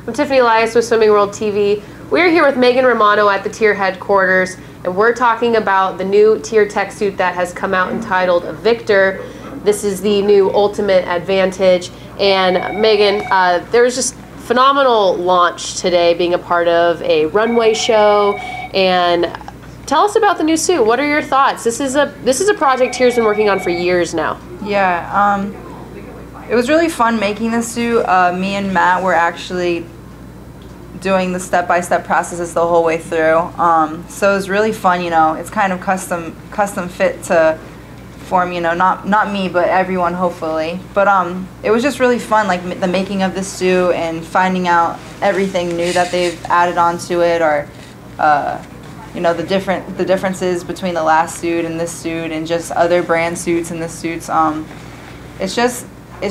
I'm Tiffany Elias with Swimming World TV. We're here with Megan Romano at the TYR headquarters, and we're talking about the new TYR tech suit that has come out entitled Avictor. This is the new Ultimate Advantage. And Megan, there was just phenomenal launch today, being a part of a runway show. And tell us about the new suit. What are your thoughts? This is a project TYR's been working on for years now. Yeah, it was really fun making this suit. Me and Matt were actually doing the step-by-step processes the whole way through. So it was really fun. You know, it's kind of custom fit to form. You know, not me, but everyone, hopefully. But it was just really fun, like the making of this suit and finding out everything new that they've added onto it, or you know, the differences between the last suit and this suit, and just other brand suits and this suits. It's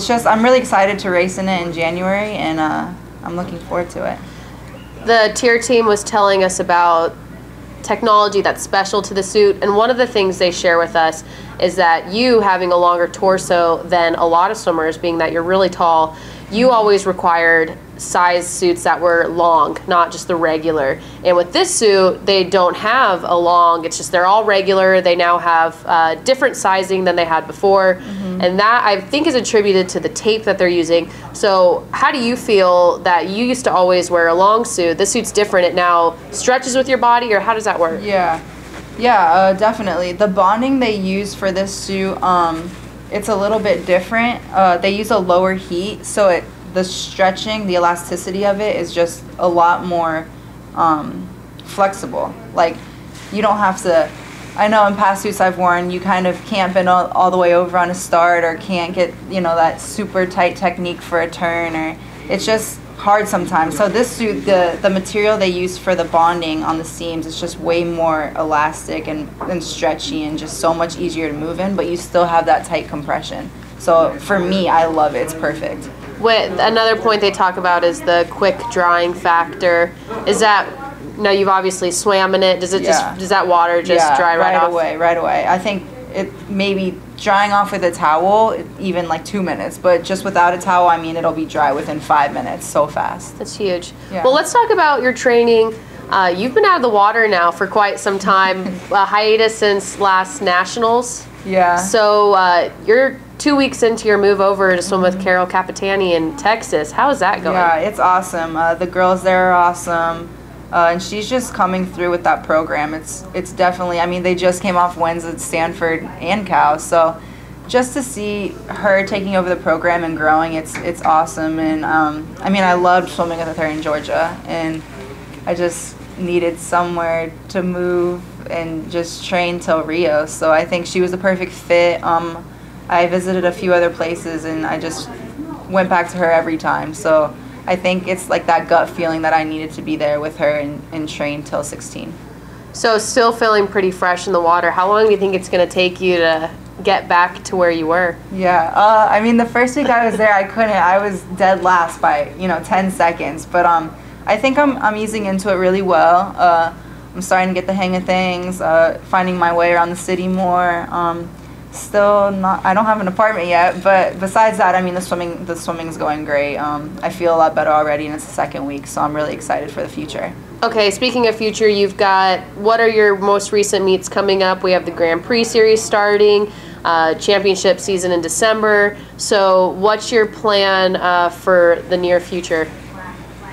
just I'm really excited to race in it in January, and I'm looking forward to it. The TYR team was telling us about technology that's special to the suit, and one of the things they share with us is that you, having a longer torso than a lot of swimmers, being that you're really tall, you always required size suits that were long, not just the regular. And with this suit, they don't have a long, it's just they're all regular. They now have different sizing than they had before. And that, I think, is attributed to the tape that they're using. So how do you feel that you used to always wear a long suit? This suit's different. It now stretches with your body, or how does that work? Yeah, definitely. The bonding they use for this suit, it's a little bit different. They use a lower heat, so the stretching, the elasticity of it is just a lot more flexible. Like, you don't have to, I know in past suits I've worn, you kind of can't bend all the way over on a start, or can't get, you know, that super tight technique for a turn, or it's just hard sometimes. So this suit, the material they use for the bonding on the seams is just way more elastic and stretchy, and just so much easier to move in, but you still have that tight compression. So for me, I love it. It's perfect. Another point they talk about is the quick drying factor. Is that, now you've obviously swam in it, does that water just dry right off? Right away. I think it maybe drying off with a towel, even like 2 minutes, but just without a towel, I mean, it'll be dry within 5 minutes, so fast. That's huge. Yeah. Well, let's talk about your training. You've been out of the water now for quite some time, a hiatus since last Nationals. Yeah. So you're 2 weeks into your move over to swim with Carol Capitani in Texas. How is that going? Yeah, it's awesome. The girls there are awesome. And she's just coming through with that program. It's definitely, I mean, they just came off wins at Stanford and Cal, so just to see her taking over the program and growing, it's awesome. And I mean, I loved swimming with her in Georgia, and I just needed somewhere to move and just train till Rio. So I think she was the perfect fit. I visited a few other places, and I just went back to her every time. So I think it's like that gut feeling that I needed to be there with her and train till 16. So still feeling pretty fresh in the water. How long do you think it's going to take you to get back to where you were? Yeah, I mean, the first week I was there, I was dead last by, 10 seconds. But I think I'm easing into it really well. I'm starting to get the hang of things, finding my way around the city more. Still not, I don't have an apartment yet, but besides that, I mean, the swimming's going great. I feel a lot better already, and it's the second week, so I'm really excited for the future. Okay, speaking of future, what are your most recent meets coming up? We have the Grand Prix series starting, championship season in December. So what's your plan for the near future?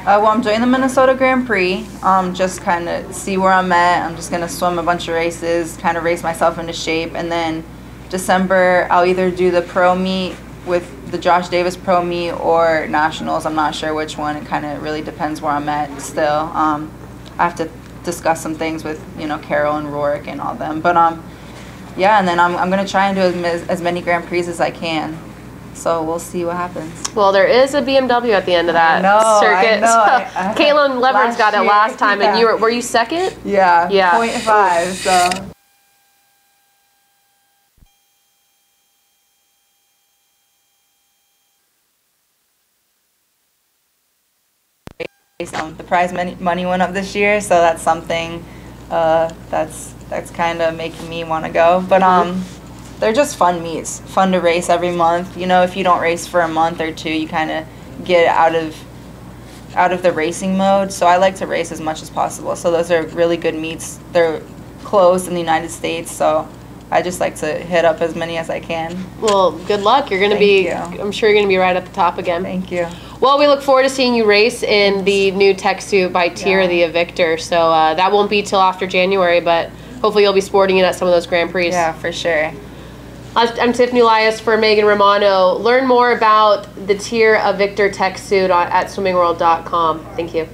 Well, I'm doing the Minnesota Grand Prix, just kind of see where I'm at. I'm just going to swim a bunch of races, kind of race myself into shape, and then December, I'll either do the pro meet with the Josh Davis pro meet or Nationals. I'm not sure which one. It kind of really depends where I'm at still. I have to discuss some things with, Carol and Rourke and all them. But, yeah, and then I'm going to try and do as many Grand Prix as I can. So we'll see what happens. Well, there is a BMW at the end of that circuit. I know. Caitlin Leverage got it last time, and were you second? Yeah, 0.5, so. The prize money went up this year, so that's something that's kind of making me want to go. But they're just fun meets, fun to race every month. If you don't race for a month or two, you kind of get out of out of the racing mode. So I like to race as much as possible. So those are really good meets. They're closed in the United States, so I just like to hit up as many as I can. Well, good luck. You're going to be, I'm sure you're going to be right at the top again. Thank you. Well, we look forward to seeing you race in the new tech suit by TYR the Avictor. So that won't be till after January, but hopefully you'll be sporting it at some of those Grand Prix. Yeah, for sure. I'm Tiffany Elias for Megan Romano. Learn more about the TYR Avictor tech suit at swimmingworld.com. Thank you.